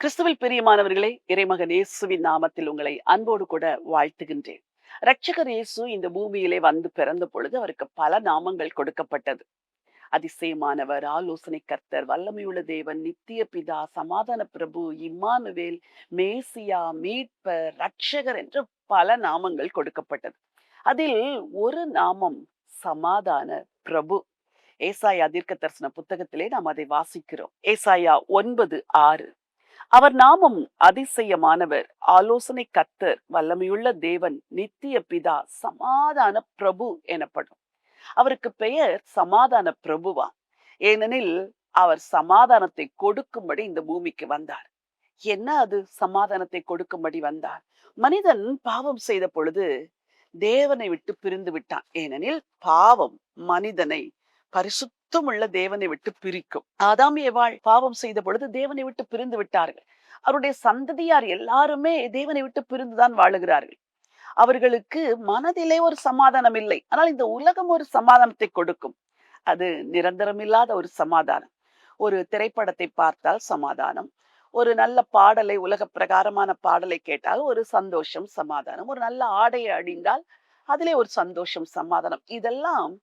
கிறிஸ்துவில் பிரியமானவர்களே, இறைமகன் இயேசுவின் நாமத்தில் உங்களை அன்போடு கூட வாழ்த்துகின்றேன். இரட்சகர் இயேசு இந்த பூமியிலே வந்து பிறந்த பொழுது அவருக்கு பல நாமங்கள் கொடுக்கப்பட்டது. அதிசயமானவர், ஆலோசனை கர்த்தர், வல்லமையுள்ள தேவன், நித்திய பிதா, சமாதான பிரபு, இம்மானுவேல், மேசியா, மீட்பர், இரட்சகர் என்று பல நாமங்கள் கொடுக்கப்பட்டது. அதில் ஒரு நாமம் சமாதான பிரபு. ஏசாயா தீர்க்க தரிசன புத்தகத்திலே நாம் அதை வாசிக்கிறோம். ஏசாயா 9:6. அவர் நாமம் அதிசயமானவர், ஆலோசனை கர்த்தர், வல்லமையுள்ள தேவன், நித்திய பிதா, சமாதான பிரபு எனப்படும். அவருக்கு பெயர் சமாதான பிரபுவா. ஏனெனில் அவர் சமாதானத்தை கொடுக்கும்படி இந்த பூமிக்கு வந்தார். என்ன அது சமாதானத்தை கொடுக்கும்படி வந்தார்? மனிதன் பாவம் செய்த பொழுது தேவனை விட்டு பிரிந்து விட்டான். ஏனெனில் பாவம் மனிதனை பரிசுத்தமுள்ள தேவனை விட்டு பிரிக்கும். ஆதாம் ஏவாள் பாவம் செய்த பொழுது தேவனை விட்டு பிரிந்து விட்டார்கள். அவருடைய சந்ததியார் எல்லாருமே தேவனை விட்டு பிரிந்துதான் வாழுகிறார்கள். அவர்களுக்கு மனதிலே ஒரு சமாதானம் இல்லை. ஆனால் இந்த உலகம் ஒரு சமாதானத்தை கொடுக்கும். அது நிரந்தரமில்லாத ஒரு சமாதானம். ஒரு திரைப்படத்தை பார்த்தால் சமாதானம், ஒரு நல்ல பாடலை, உலக பிரகாரமான பாடலை கேட்டால் ஒரு சந்தோஷம், சமாதானம், ஒரு நல்ல ஆடையை அணிந்தால் அதிலே ஒரு சந்தோஷம், சமாதானம். இதெல்லாம்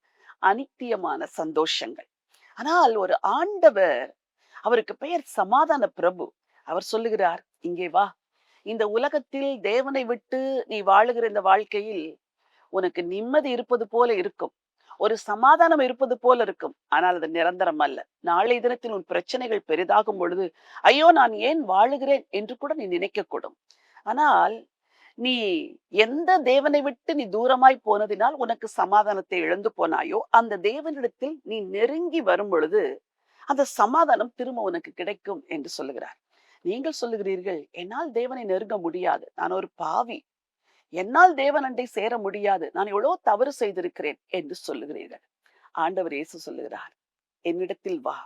அனித்தியமான சந்தோஷங்கள். ஆனால் ஒரு ஆண்டவர், அவருக்கு பெயர் சமாதான பிரபு. அவர் சொல்லுகிறார், இங்கே வா. இந்த உலகத்தில் தேவனை விட்டு நீ வாழுகிற இந்த வாழ்க்கையில் உனக்கு நிம்மதி இருப்பது போல இருக்கும், ஒரு சமாதானம் இருப்பது போல இருக்கும். ஆனால் அது நிரந்தரம் அல்ல. நாளை தினத்தில் உன் பிரச்சனைகள் பெரிதாகும் பொழுது, ஐயோ நான் ஏன் வாழுகிறேன் என்று கூட நீ நினைக்கக்கூடும். ஆனால் நீ எந்த தேவனை விட்டு நீ தூரமாய் போனதினால் உனக்கு சமாதானத்தை இழந்து போனாயோ, அந்த தேவனிடத்தில் நீ நெருங்கி வரும் பொழுது அந்த சமாதானம் திரும்ப உனக்கு கிடைக்கும் என்று சொல்லுகிறார். நீங்கள் சொல்லுகிறீர்கள், என்னால் தேவனை நெருங்க முடியாது, நான் ஒரு பாவி, என்னால் தேவன் அண்டை சேர முடியாது, நான் எவ்வளவு தவறு செய்திருக்கிறேன் என்று சொல்லுகிறீர்கள். ஆண்டவர் இயேசு சொல்லுகிறார், என்னிடத்தில் வா,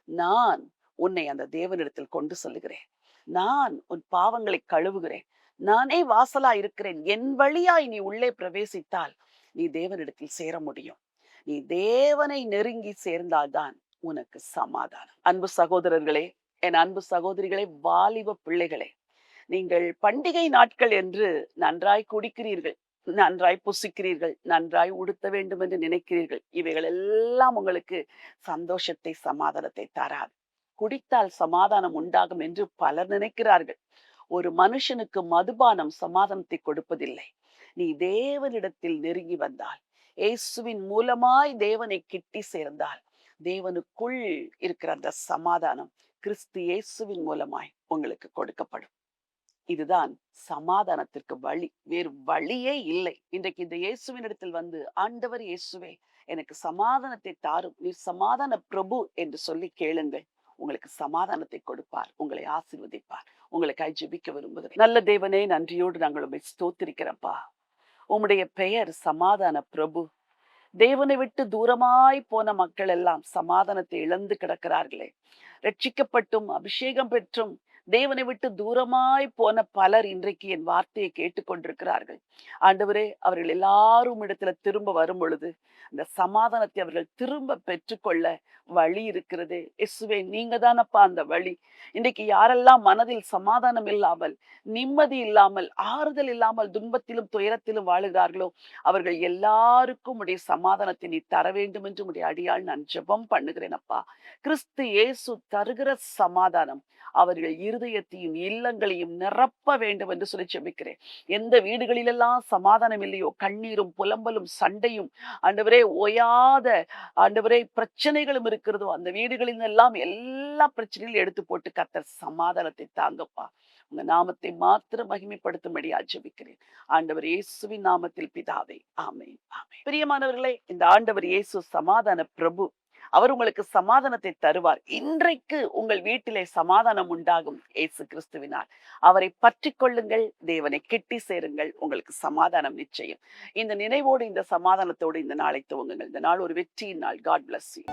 நான் உன்னை அந்த தேவனிடத்தில் கொண்டு செல்லுகிறேன். நான் உன் பாவங்களை கழுவுகிறேன். நானே வாசலா இருக்கிறேன். என் வழியாய் நீ உள்ளே பிரவேசித்தால் நீ தேவனிடத்தில் சேர முடியும். நீ தேவனை நெருங்கி சேர்ந்தால்தான் உனக்கு சமாதானம். அன்பு சகோதரர்களே, என் அன்பு சகோதரிகளே, வாலிப பிள்ளைகளே, நீங்கள் பண்டிகை நாட்கள் என்று நன்றாய் குடிக்கிறீர்கள், நன்றாய் புசிக்கிறீர்கள், நன்றாய் உடுத்த வேண்டும் என்று நினைக்கிறீர்கள். இவைகள் எல்லாம் உங்களுக்கு சந்தோஷத்தை, சமாதானத்தை தராது. குடித்தால் சமாதானம் உண்டாகும் என்று பலர் நினைக்கிறார்கள். ஒரு மனுஷனுக்கு மதுபானம் சமாதானத்தை கொடுப்பதில்லை. நீ தேவனிடத்தில் நெருங்கி வந்தால், இயேசுவின் மூலமாய் தேவனை கிட்டி சேர்ந்தால், தேவனுக்குள் இருக்கிற அந்த சமாதானம் கிறிஸ்து இயேசுவின் மூலமாய் உங்களுக்கு கொடுக்கப்படும். இதுதான் சமாதானத்திற்கு வழி. வேறு வழியே இல்லை. இன்றைக்கு இந்த இயேசுவின் இடத்தில் வந்து, ஆண்டவர் இயேசுவே, எனக்கு சமாதானத்தை தாரும், நீர் சமாதான பிரபு என்று சொல்லி கேளுங்கள். உங்களுக்கு சமாதானத்தை கொடுப்பார், உங்களை ஆசீர்வதிப்பார். உங்களுக்காய் ஜெபிக்க விரும்புகிறேன். நல்ல தேவனே, நன்றியோடு நாங்கள் உம்மை ஸ்தோத்திரிக்கிறப்பா. உம்முடைய பெயர் சமாதான பிரபு. தேவனை விட்டு தூரமாய் போன மக்கள் எல்லாம் சமாதானத்தை இழந்து கிடக்கிறார்களே. ரட்சிக்கப்பட்டும் அபிஷேகம் பெற்றும் தேவனை விட்டு தூரமாய் போன பலர் இன்றைக்கு என் வார்த்தையை கேட்டுக்கொண்டிருக்கிறார்கள். ஆண்டவரே, அவர்கள் எல்லாரும் இடத்துல திரும்ப வரும் பொழுது அந்த சமாதானத்தை அவர்கள் திரும்ப பெற்றுக்கொள்ள வழி இருக்கிறது. இயேசுவே, நீங்க தானப்பா அந்த வழி. இன்றைக்கு யாரெல்லாம் மனதில் சமாதானம் இல்லாமல், நிம்மதி இல்லாமல், ஆறுதல் இல்லாமல், துன்பத்திலும் துயரத்திலும் வாழுகிறார்களோ, அவர்கள் எல்லாருக்கும் உடைய சமாதானத்தை நீ தர வேண்டும் என்று உடைய அடியால் நான் ஜெபம் பண்ணுகிறேன் அப்பா. கிறிஸ்து இயேசு தருகிற சமாதானம் அவர்கள் இருதயத்தையும் இல்லங்களையும் நிரப்ப வேண்டும் என்று சொல்லி ஜெபிக்கிறேன். எந்த வீடுகளிலெல்லாம் சமாதானம் இல்லையோ, கண்ணீரும் புலம்பலும் சண்டையும் ஆண்டவரே ஓயாத ஆண்டவரே பிரச்சனைகளும் இருக்கிறதோ, அந்த வீடுகளில் எல்லாம் எல்லா பிரச்சனைகளையும் எடுத்து போட்டு கர்த்தர் சமாதானத்தை தாங்கப்பா. உங்க நாமத்தை மாத்திரம் மகிமைப்படுத்தும்படியா ஜெபிக்கிறேன். ஆண்டவர் இயேசுவின் நாமத்தில் பிதாவே, ஆமென், ஆமென். பிரியமானவர்களே, இந்த ஆண்டவர் இயேசு சமாதான பிரபு. அவர் உங்களுக்கு சமாதானத்தை தருவார். இன்றைக்கு உங்கள் வீட்டிலே சமாதானம் உண்டாகும் இயேசு கிறிஸ்துவினால். அவரை பற்றி கொள்ளுங்கள், தேவனை கிட்டி சேருங்கள், உங்களுக்கு சமாதானம் நிச்சயம். இந்த நினைவோடு, இந்த சமாதானத்தோடு இந்த நாளை துவங்குங்கள். இந்த நாள் ஒரு வெற்றியின் நாள். God bless you.